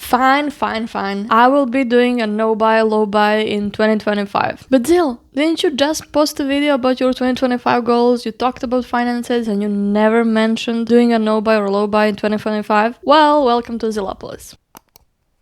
Fine. I will be doing a no-buy, low-buy in 2025. But Zil, didn't you just post a video about your 2025 goals? You talked about finances and you never mentioned doing a no-buy or low-buy in 2025? Well, welcome to Zilopolis.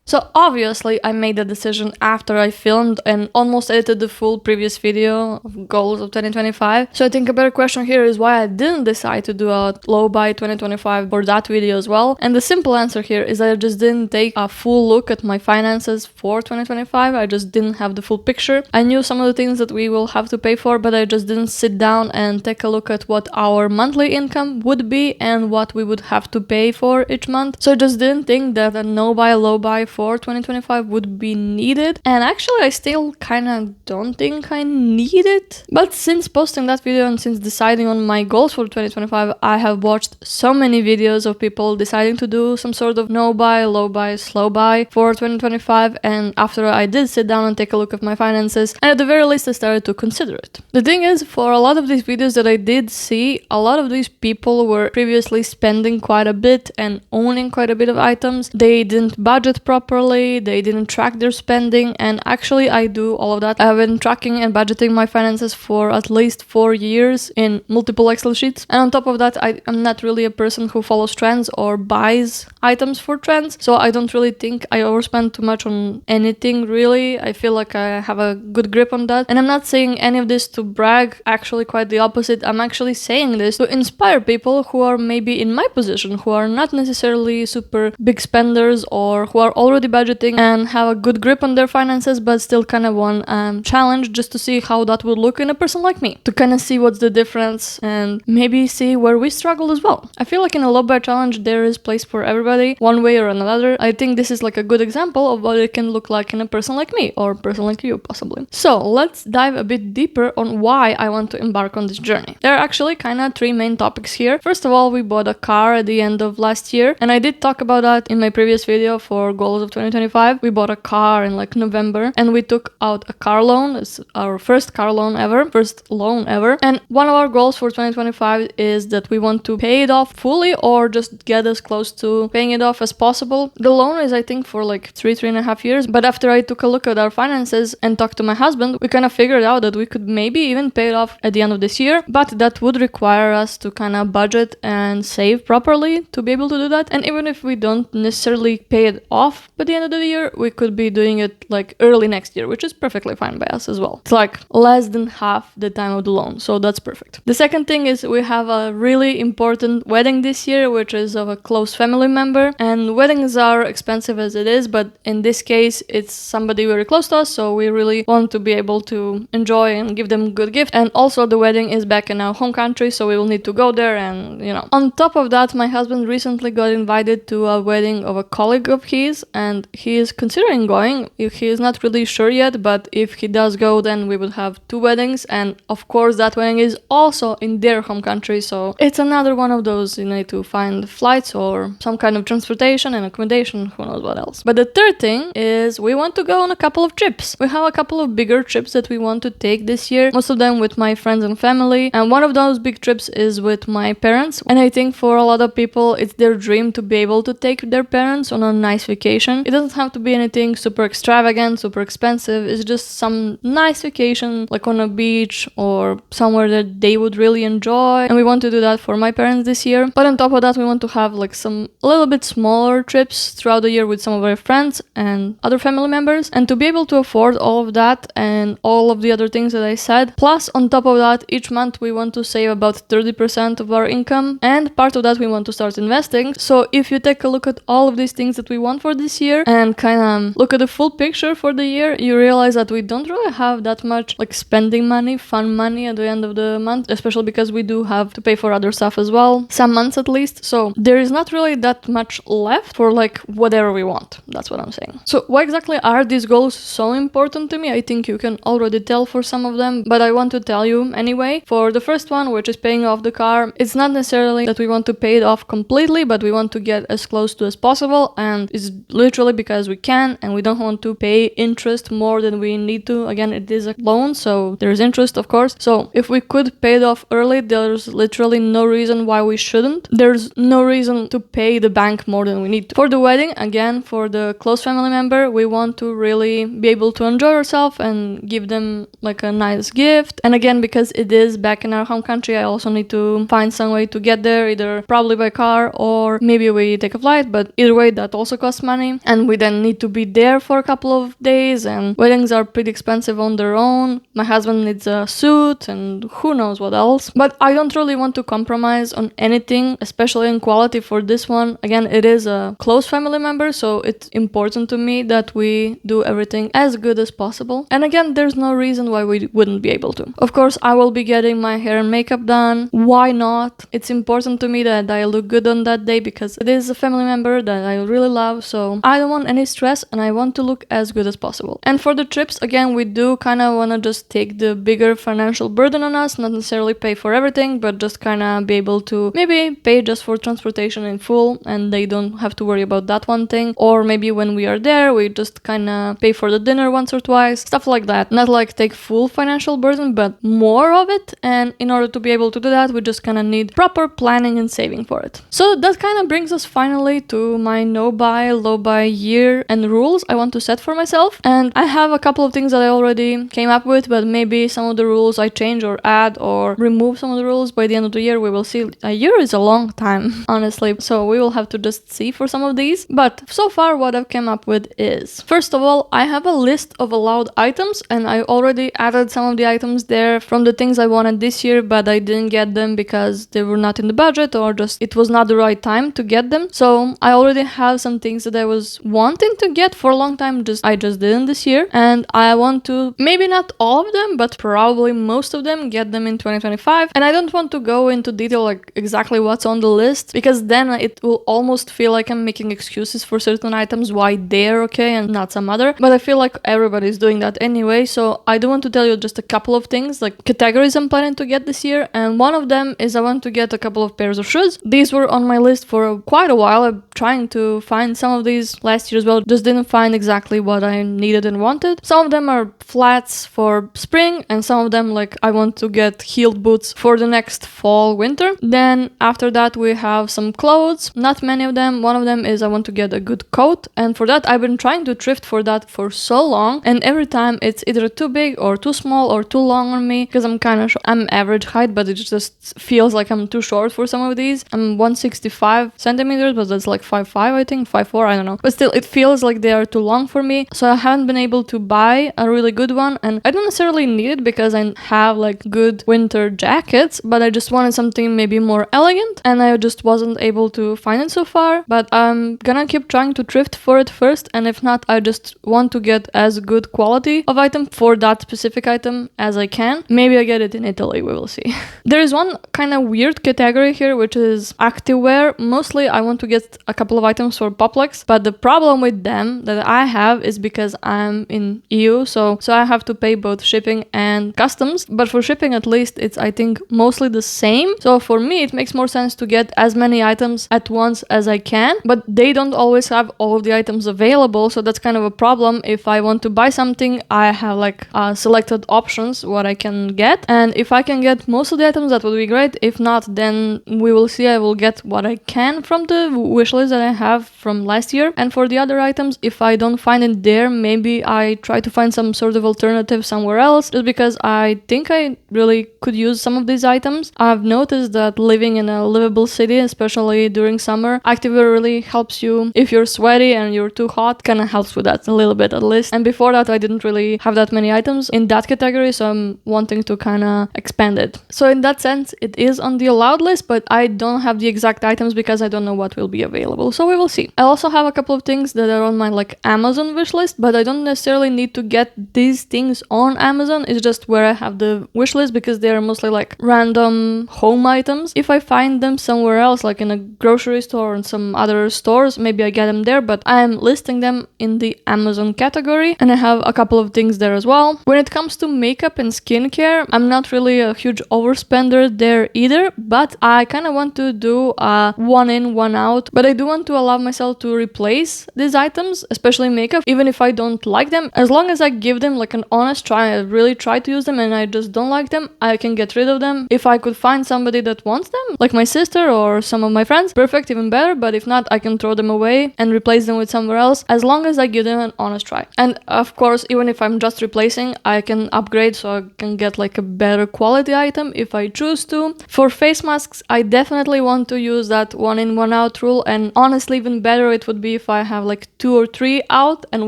So obviously I made the decision after I filmed and almost edited the full previous video of goals of 2025. So I think a better question here is why I didn't decide to do a low buy 2025 for that video as well. And the simple answer here is that I just didn't take a full look at my finances for 2025. I just didn't have the full picture. I knew some of the things that we will have to pay for, but I just didn't sit down and take a look at what our monthly income would be and what we would have to pay for each month. So I just didn't think that a no buy, low buy for 2025 would be needed, and actually I still kinda don't think I need it. But since posting that video and since deciding on my goals for 2025, I have watched so many videos of people deciding to do some sort of no buy, low buy, slow buy for 2025, and after I did sit down and take a look at my finances, and at the very least I started to consider it. The thing is, for a lot of these videos that I did see, a lot of these people were previously spending quite a bit and owning quite a bit of items. They didn't budget properly, they didn't track their spending, and actually I do all of that. I've been tracking and budgeting my finances for at least 4 years in multiple Excel sheets, and on top of that I'm not really a person who follows trends or buys items for trends, so I don't really think I overspend too much on anything really. I feel like I have a good grip on that, and I'm not saying any of this to brag, actually quite the opposite. I'm actually saying this to inspire people who are maybe in my position, who are not necessarily super big spenders or who are already budgeting and have a good grip on their finances but still kind of want challenge just to see how that would look in a person like me, to kind of see what's the difference and maybe see where we struggle as well. I feel like in a low buy challenge there is place for everybody one way or another. I think this is like a good example of what it can look like in a person like me or a person like you possibly. So let's dive a bit deeper on why I want to embark on this journey. There are actually kind of 3 main topics here. First of all, we bought a car at the end of last year, and I did talk about that in my previous video for goals of 2025. We bought a car in like November and we took out a car loan. It's our first car loan ever, first loan ever. And one of our goals for 2025 is that we want to pay it off fully or just get as close to paying it off as possible. The loan is I think for like 3.5 years, but after I took a look at our finances and talked to my husband, we kind of figured out that we could maybe even pay it off at the end of this year, but that would require us to kind of budget and save properly to be able to do that. And even if we don't necessarily pay it off by the end of the year, we could be doing it like early next year, which is perfectly fine by us as well. It's like less than half the time of the loan, so that's perfect. The second thing is we have a really important wedding this year, which is of a close family member, and weddings are expensive as it is, but in this case it's somebody very close to us, so we really want to be able to enjoy and give them good gift. And also the wedding is back in our home country, so we will need to go there, and on top of that, my husband recently got invited to a wedding of a colleague of his, and he is considering going. He is not really sure yet, but if he does go, then we would have 2 weddings, and of course that wedding is also in their home country, so it's another one of those you need to find flights or some kind of transportation and accommodation, who knows what else. But the third thing is we want to go on a couple of trips. We have a couple of bigger trips that we want to take this year, most of them with my friends and family, and one of those big trips is with my parents, and I think for a lot of people it's their dream to be able to take their parents on a nice vacation. It doesn't have to be anything super extravagant, super expensive. It's just some nice vacation like on a beach or somewhere that they would really enjoy, and we want to do that for my parents this year. But on top of that, we want to have like some a little bit smaller trips throughout the year with some of our friends and other family members, and to be able to afford all of that and all of the other things that I said, plus on top of that, each month we want to save about 30% of our income, and part of that we want to start investing. So if you take a look at all of these things that we want for this year and kind of look at the full picture for the year, you realize that we don't really have that much like spending money, fun money at the end of the month, especially because we do have to pay for other stuff as well, some months at least. So there is not really that much left for like whatever we want. That's what I'm saying. So why exactly are these goals so important to me? I think you can already tell for some of them, but I want to tell you anyway. For the first one, which is paying off the car, it's not necessarily that we want to pay it off completely, but we want to get as close to as possible, and it's literally literally because we can and we don't want to pay interest more than we need to. Again, it is a loan, so there's interest, of course. So if we could pay it off early, there's literally no reason why we shouldn't. There's no reason to pay the bank more than we need to. For the wedding, again, for the close family member, we want to really be able to enjoy ourselves and give them like a nice gift. And again, because it is back in our home country, I also need to find some way to get there, either probably by car or maybe we take a flight, but either way that also costs money, and we then need to be there for a couple of days, and weddings are pretty expensive on their own. My husband needs a suit and who knows what else, but I don't really want to compromise on anything, especially in quality for this one. Again, it is a close family member, so it's important to me that we do everything as good as possible, and again, there's no reason why we wouldn't be able to. Of course, I will be getting my hair and makeup done. Why not? It's important to me that I look good on that day because it is a family member that I really love, so I don't want any stress and I want to look as good as possible. And for the trips, again, we do kind of want to just take the bigger financial burden on us, not necessarily pay for everything, but just kind of be able to maybe pay just for transportation in full and they don't have to worry about that one thing. Or maybe when we are there, we just kind of pay for the dinner once or twice, stuff like that. Not like take full financial burden, but more of it. And in order to be able to do that, we just kind of need proper planning and saving for it. So that kind of brings us finally to my no buy, low buy year and rules I want to set for myself. And I have a couple of things that I already came up with, but maybe some of the rules I change or add or remove some of the rules by the end of the year. We will see. A year is a long time, honestly. So we will have to just see for some of these. But so far what I've come up with is, first of all, I have a list of allowed items and I already added some of the items there from the things I wanted this year, but I didn't get them because they were not in the budget or just it was not the right time to get them. So I already have some things that I was wanting to get for a long time, I just didn't this year, and I want to, maybe not all of them, but probably most of them, get them in 2025. And I don't want to go into detail like exactly what's on the list, because then it will almost feel like I'm making excuses for certain items why they're okay and not some other, but I feel like everybody's doing that anyway. So I do want to tell you just a couple of things, like categories I'm planning to get this year, and one of them is I want to get a couple of pairs of shoes. These were on my list for quite a while. I'm trying to find some of these last year as well, just didn't find exactly what I needed and wanted. Some of them are flats for spring, and some of them, like, I want to get heeled boots for the next fall winter. Then after that we have some clothes, not many of them. One of them is I want to get a good coat, and for that I've been trying to thrift for that for so long, and every time it's either too big or too small or too long on me, because I'm average height, but it just feels like I'm too short for some of these. I'm 165 centimeters, but that's like 5'5", I think, 5'4", I don't know, but still it feels like they are too long for me, so I haven't been able to buy a really good one. And I don't necessarily need it because I have like good winter jackets, but I just wanted something maybe more elegant, and I just wasn't able to find it so far. But I'm gonna keep trying to thrift for it first, and if not, I just want to get as good quality of item for that specific item as I can. Maybe I get it in Italy, we will see. There is one kind of weird category here, which is activewear. Mostly I want to get a couple of items for Poplex, but the problem with them that I have is because I'm in EU, so I have to pay both shipping and customs, but for shipping at least it's, I think, mostly the same. So for me it makes more sense to get as many items at once as I can, but they don't always have all of the items available, so that's kind of a problem. If I want to buy something, I have like selected options what I can get, and if I can get most of the items, that would be great. If not, then we will see. I will get what I can from the wish list that I have from last year. And for the other items, if I don't find it there, maybe I try to find some sort of alternative somewhere else, just because I think I really could use some of these items. I've noticed that living in a livable city, especially during summer, activewear really helps you. If you're sweaty and you're too hot, kind of helps with that a little bit at least. And before that, I didn't really have that many items in that category, so I'm wanting to kind of expand it. So in that sense, it is on the allowed list, but I don't have the exact items because I don't know what will be available. So we will see. I also have a couple of things that are on my like Amazon wish list, but I don't necessarily need to get these things on Amazon. It's just where I have the wish list because they are mostly like random home items. If I find them somewhere else, like in a grocery store or in some other stores, maybe I get them there, but I'm listing them in the Amazon category, and I have a couple of things there as well. When it comes to makeup and skincare, I'm not really a huge overspender there either, but I kind of want to do a one in, one out, but I do want to allow myself to replace replace these items, especially makeup, even if I don't like them. As long as I give them like an honest try, I really try to use them and I just don't like them, I can get rid of them. If I could find somebody that wants them, like my sister or some of my friends, perfect, even better. But if not, I can throw them away and replace them with somewhere else, as long as I give them an honest try. And of course, even if I'm just replacing, I can upgrade so I can get like a better quality item if I choose to. For face masks, I definitely want to use that 1 in 1 out rule, and honestly even better it would be if I have like 2 or 3 out and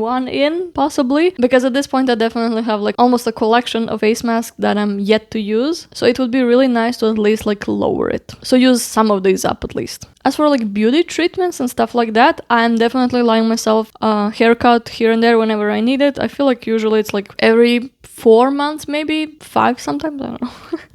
1 in, possibly, because at this point I definitely have like almost a collection of face masks that I'm yet to use, so it would be really nice to at least like lower it, so use some of these up at least. As for like beauty treatments and stuff like that, I'm definitely allowing myself a haircut here and there whenever I need it. I feel like usually it's like every 4 months, maybe 5 sometimes, I don't know.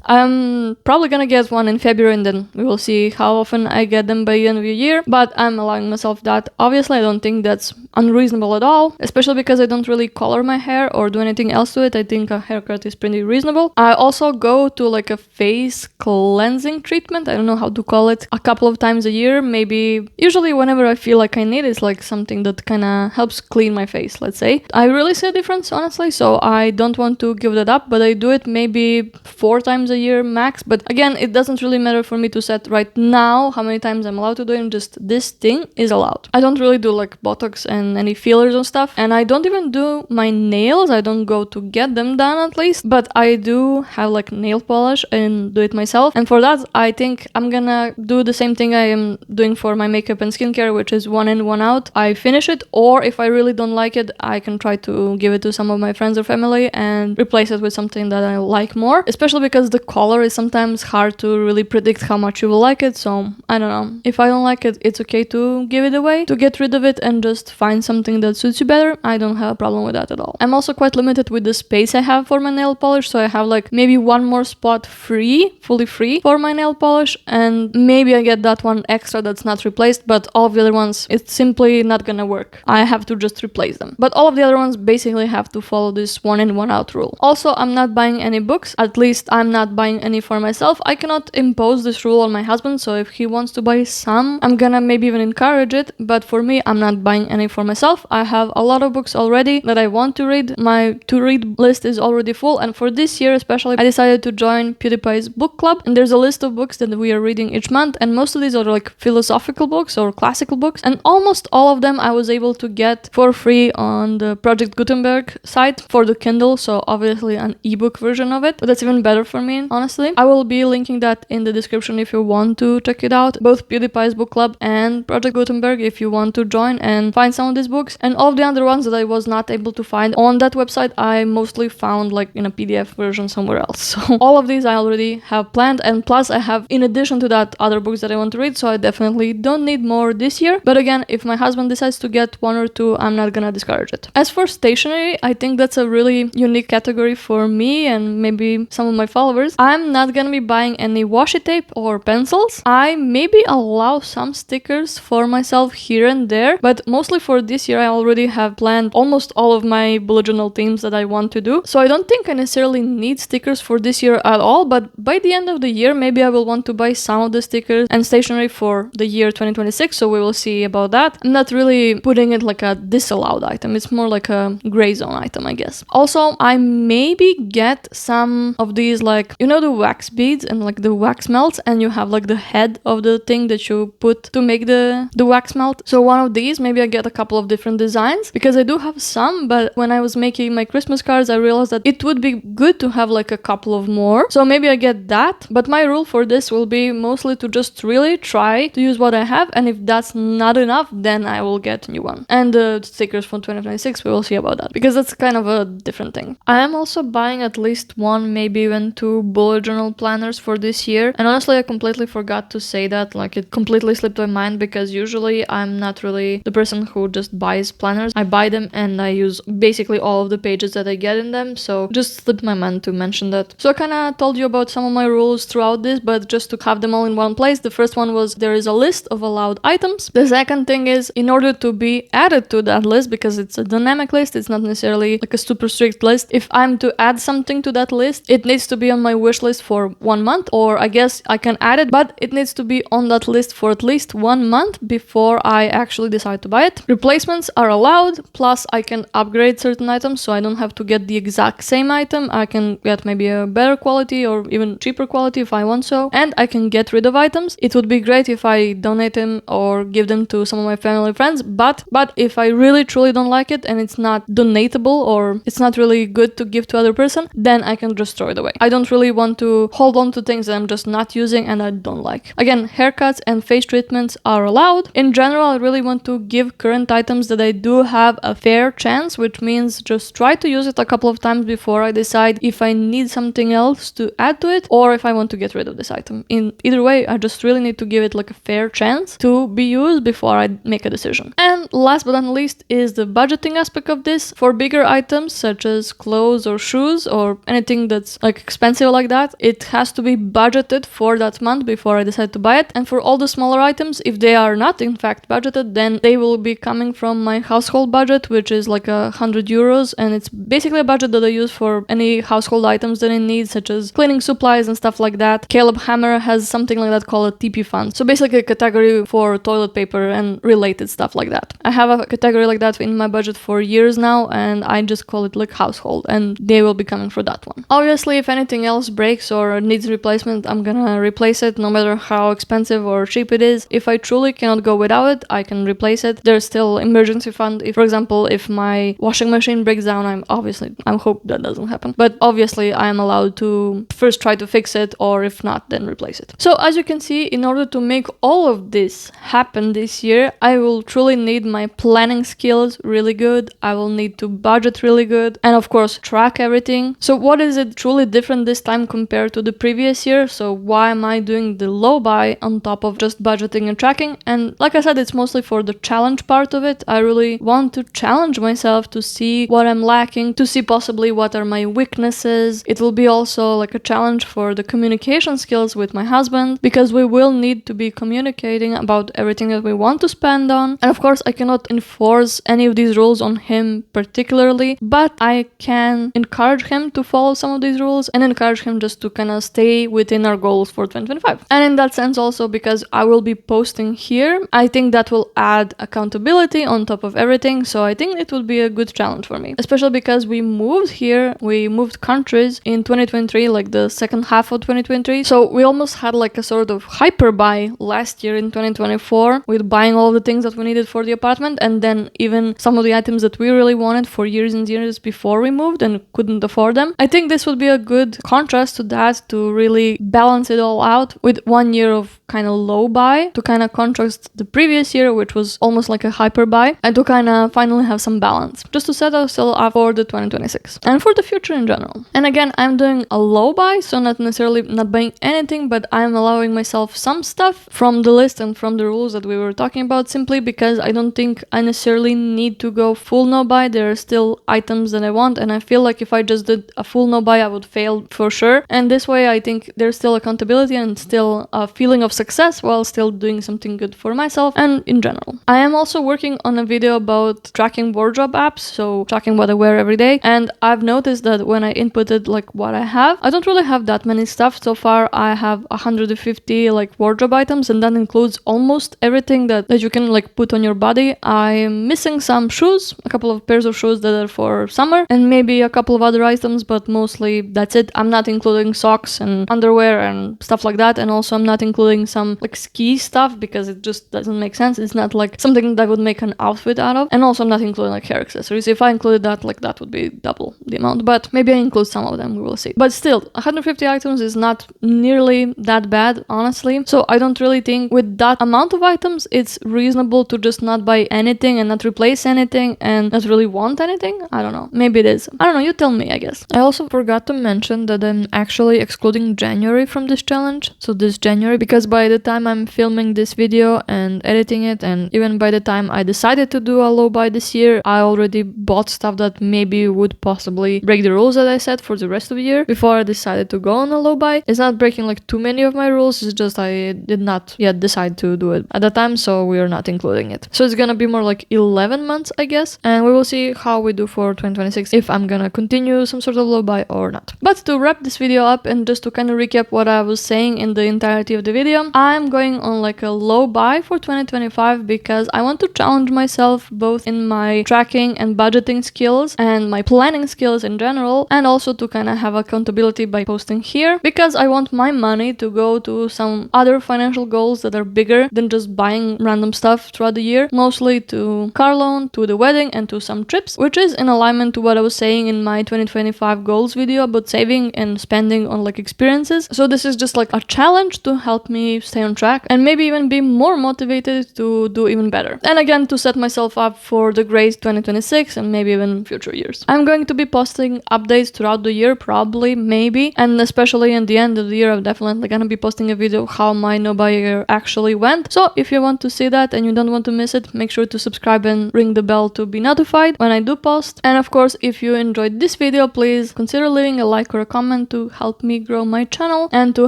I'm probably gonna get one in February and then we will see how often I get them by the end of the year, but I'm allowing myself that. Obviously, I don't think that's unreasonable at all, especially because I don't really color my hair or do anything else to it. I think a haircut is pretty reasonable. I also go to like a face cleansing treatment, I don't know how to call it, a couple of times a year, maybe. Usually whenever I feel like I need it, it's like something that kind of helps clean my face, let's say. I really see a difference, honestly, so I don't want to give that up, but I do it maybe 4 times a year max. But again, it doesn't really matter for me to set right now how many times I'm allowed to do it, just this thing is allowed. I don't really do like Botox and any fillers and stuff, and I don't even do my nails. I don't go to get them done at least, but I do have like nail polish and do it myself, and for that I think I'm gonna do the same thing I am doing for my makeup and skincare, which is 1 in 1 out. I finish it, or if I really don't like it, I can try to give it to some of my friends or family and replace it with something that I like more, especially because the color is sometimes hard to really predict how much you will like it. So I don't know, if I don't like it, it's okay to give it away, to get rid of it and just find something that suits you better. I don't have a problem with that at all. I'm also quite limited with the space I have for my nail polish, so I have like maybe one more spot fully free for my nail polish, and maybe I get that one extra that's not replaced, but all of the other ones, it's simply not gonna work. I have to just replace them. But all of the other ones basically have to follow this 1 in 1 out rule. Also, I'm not buying any books, at least I'm not buying any for myself. I cannot impose this rule on my husband, so if he wants to buy some, I'm gonna maybe even encourage it, but for me, I'm not buying any for myself. I have a lot of books already that I want to read. My to-read list is already full, and for this year especially, I decided to join PewDiePie's book club, and there's a list of books that we are reading each month, and most of these are like philosophical books or classical books, and almost all of them I was able to get for free on the Project Gutenberg site for the Kindle, so obviously an ebook version of it, but that's even better for me, honestly. I will be linking that in the description if you want to check it out, both PewDiePie's book club and Project Gutenberg if you want to join and find some of these books. And all of the other ones that I was not able to find on that website, I mostly found like in a PDF version somewhere else. So all of these I already have planned, and plus I have, in addition to that, other books that I want to read, so I definitely don't need more this year. But again, if my husband decides to get 1 or 2, I'm not gonna discourage it. As for stationery, I think that's a really unique category for me and maybe some of my followers. I'm not gonna be buying any washi tape or pencils. I maybe allow some stickers for myself here and there, but mostly for this year I already have planned almost all of my bullet journal themes that I want to do, so I don't think I necessarily need stickers for this year at all. But by the end of the year, maybe I will want to buy some of the stickers and stationery for the year 2026, so we will see about that. I'm not really putting it like a disallowed item, it's more like a gray zone item, I guess. Also, I maybe get some of these, like, you know, the wax beads and like the wax melts, and you have like the head of the thing that you put to make the wax melt. So one of these, maybe I get a couple of different designs, because I do have some, but when I was making my Christmas cards, I realized that it would be good to have like a couple of more. So maybe I get that, but my rule for this will be mostly to just really try to use what I have, and if that's not enough, then I will get a new one. And the stickers from 2026, we will see about that, because that's kind of a different thing. I am also buying at least 1, maybe even 2 bullet journal planners for this year, and honestly I completely forgot to say that, like it completely slipped my mind, because usually I'm not really the person who just buys planners. I buy them and I use basically all of the pages that I get in them, so just slipped my mind to mention that. So I kind of told you about some of my rules throughout this, but just to have them all in one place. The first one was there is a list of allowed items. The second thing is, in order to be added to that list, because it's a dynamic list, it's not necessarily like a super strict list, if I'm to add something to that list, it needs to be on my wish list for 1 month, or I guess I can add it, but it needs to be on that list for at least 1 month before I actually decide to buy it. Replacements are allowed, plus I can upgrade certain items, so I don't have to get the exact same item. I can get maybe a better quality or even cheaper quality if I want so, and I can get rid of items. It would be great if I donate them or give them to some of my family friends, but if I really truly don't like it and it's not donatable or it's not really good to give to other person, then I can just throw it away. I don't really want to hold on to things that I'm just not using and I don't like. Again, haircuts and face treatments are allowed. In general, I really want to give current items that I do have a fair chance, which means just try to use it a couple of times before I decide if I need something else to add to it or if I want to get rid of this item. In either way, I just really need to give it like a fair chance to be used before I make a decision. And last but not least is the budgeting aspect of this. For bigger items such as clothes or shoes or anything that's like expensive like that, it has to be budgeted for that month before I decide to buy it. And for all the smaller items, if they are not in fact budgeted, then they will be coming from my household budget, which is like €100, and it's basically a budget that I use for any household items that I need, such as cleaning supplies and stuff like that. Caleb Hammer has something like that called a TP fund, so basically a category for toilet paper and related stuff like that. I have a category like that in my budget for years now, and I just call it like household, and they will be coming for that one. Obviously, if anything else breaks or needs replacement, I'm gonna replace it no matter how expensive or cheap it is. If I truly cannot go without it, I can replace it. There's still emergency fund. If, for example, if my washing machine breaks down, I hope that doesn't happen, but obviously I am allowed to first try to fix it, or if not, then replace it. So as you can see, in order to make all of this happen this year, I will truly need my planning skills really good. I will need to budget really good, and of course track everything. So what is it truly different this time compared to the previous year? So why am I doing the low buy on top of just budgeting and tracking? And like I said, it's mostly for the challenge part of it. I really want to challenge myself to see what I'm lacking, to see possibly what are my weaknesses. It will be also like a challenge for the communication skills with my husband, because we will need to be communicating about everything that we want to spend on. And of course, I cannot enforce any of these rules on him particularly, but I can encourage him to follow some of these rules and encourage him just to kind of stay within our goals for 2025. And in that sense also, because I will be posting here, I think that will add accountability on top of everything. So I think it will be a good challenge for me, especially because we moved here, we moved countries in 2023, like the second half of 2023. So we almost had like a sort of hyper buy last year in 2024 with buying all the things that we needed for the apartment, and then even some of the items that we really wanted for years and years before we moved and couldn't afford them. I think this would be a good contrast to that, to really balance it all out with 1 year of kind of low buy, to kind of contrast the previous year, which was almost like a hyper buy, and to kind of finally have some balance, just to set ourselves up for the 2026 and for the future in general. And again, I'm doing a low buy, so not necessarily not buying anything, but I'm allowing myself some stuff from the list and from the rules that we were talking about, simply because I don't think I necessarily need to go full no buy. There are still items that I want, and I feel like if I just did a full no buy, I would fail for sure. And this way, I think there's still accountability and still a feeling of success while still doing something good for myself and in general. I am also working on a video about tracking wardrobe apps, so tracking what I wear every day, and I've noticed that when I inputted like what I have, I don't really have that many stuff. So far I have 150 like wardrobe items, and that includes almost everything that you can like put on your body. I'm missing some shoes, a couple of pairs of shoes that are for summer, and maybe a couple of other items, but mostly that's it. I'm not including socks and underwear and stuff like that, and also I'm not including some like ski stuff because it just doesn't make sense. It's not like something that would make an outfit out of, and also I'm not including like hair accessories. If I included that, like that would be double the amount, but maybe I include some of them, we will see. But still, 150 items is not nearly that bad, honestly. So I don't really think with that amount of items it's reasonable to just not buy anything and not replace anything and not really want anything. I don't know, maybe it is, I don't know, you tell me, I guess. I also forgot to mention that I'm actually excluding January from this challenge, so this January, because by the time I'm filming this video and editing it, and even by the time I decided to do a low buy this year, I already bought stuff that maybe would possibly break the rules that I set for the rest of the year before I decided to go on a low buy. It's not breaking like too many of my rules, it's just I did not yet decide to do it at the time, so we are not including it. So it's gonna be more like 11 months, I guess, and we will see how we do for 2026, if I'm gonna continue some sort of low buy or not. But to wrap this video up and just to kind of recap what I was saying in the entirety of the video, I'm going on like a low buy for 2025 because I want to challenge myself both in my tracking and budgeting skills and my planning skills in general, and also to kind of have accountability by posting here, because I want my money to go to some other financial goals that are bigger than just buying random stuff throughout the year, mostly to car loan, to the wedding, and to some trips, which is in alignment to what I was saying in my 2025 goals video about saving and spending on like experiences. So this is just like a challenge to help me stay on track and maybe even be more motivated to do even better. And again, to set myself up for the great 2026 and maybe even future years. I'm going to be posting updates throughout the year, probably, maybe, and especially in the end of the year, I'm definitely gonna be posting a video how my no-buy year actually went. So if you want to see that and you don't want to miss it, make sure to subscribe and ring the bell to be notified when I do post. And of course, if you enjoyed this video, please consider leaving a like or a comment to help me grow my channel and to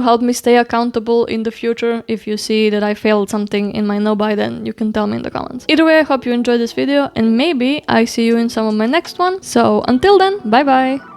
help me stay accountable in the future. If you see that I failed something in my no-buy, then you can tell me in the comments. Either way, I hope you enjoyed this video and maybe I see you in some of my next one. So until then, bye bye!